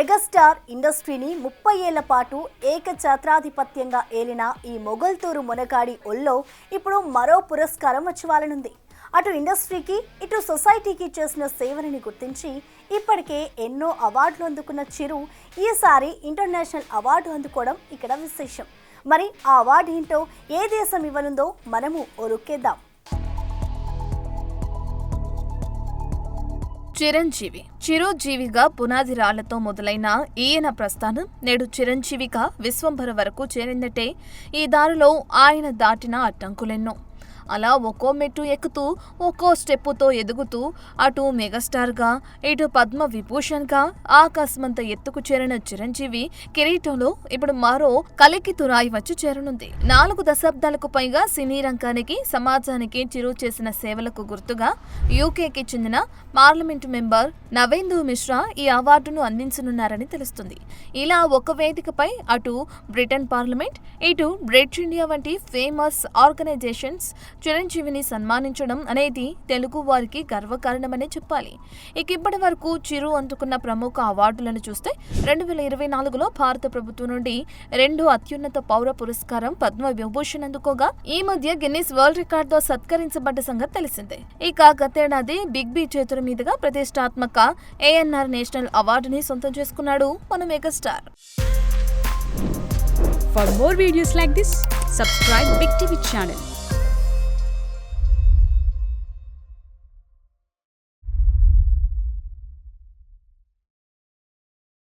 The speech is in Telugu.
మెగాస్టార్ ఇండస్ట్రీని 30 ఏళ్ల పాటు ఏకఛత్రాధిపత్యంగా ఏలిన ఈ మొగల్తూరు మునగాడి ఒళ్ళో ఇప్పుడు మరో పురస్కారం వచ్చి అటు ఇండస్ట్రీకి ఇటు సొసైటీకి చేసిన సేవలని గుర్తించి ఇప్పటికే ఎన్నో అవార్డులు అందుకున్న చిరు ఈసారి ఇంటర్నేషనల్ అవార్డు అందుకోవడం ఇక్కడ విశేషం. మరి ఆ అవార్డు ఏంటో ఏ దేశం ఇవ్వనుందో మనము ఓ లుక్కేద్దాం. చిరంజీవిగా పునాది రాళ్లతో మొదలైన ఈయన ప్రస్థానం నేడు చిరంజీవిగా విశ్వంభర వరకు చేరిందటే ఈ దారిలో ఆయన దాటిన అడ్డంకులెన్నో. అలా ఒక్కో మెట్టు ఎక్కుతూ ఒక్కో స్టెప్పుతో ఎదుగుతూ అటు మెగాస్టార్గా ఇటు పద్మ విభూషణ్గా ఆకాశమంత ఎత్తుకు చేరిన చిరంజీవి కిరీటంలో ఇప్పుడు మరో కలికి తురాయి వచ్చి చేరనుంది. 4 దశాబ్దాలకు పైగా సినీ రంగానికి సమాజానికి చిరు చేసిన సేవలకు గుర్తుగా యూకేకి చెందిన పార్లమెంటు మెంబర్ నవేందు మిశ్రా ఈ అవార్డును అందించనున్నారని తెలుస్తుంది. ఇలా ఒక వేదికపై అటు బ్రిటన్ పార్లమెంట్ ఇటు బ్రిడ్జ్ ఇండియా వంటి ఫేమస్ ఆర్గనైజేషన్స్ చిరంజీవిని సన్మానించడం అనేది తెలుగు వారికి గర్వకారణమనే చెప్పాలి. ఇప్పటి వరకు చిరు అందుకున్న ప్రముఖ అవార్డులను చూస్తే 2024లో భారత ప్రభుత్వం నుండి 2 అత్యున్నత పౌర పురస్కారం పద్మ విభూషణ్ అందుకోగా ఈ మధ్య గిన్నిస్ వరల్డ్ రికార్డుతో సత్కరించబడ్డ సంగతి తెలిసిందే. గతేడాది బిగ్ బి చేతుల మీదుగా ప్రతిష్టాత్మక ANR నేషనల్ అవార్డుని సొంతం చేసుకున్నాడు మన megastar. For more videos like this, subscribe Big TV channel.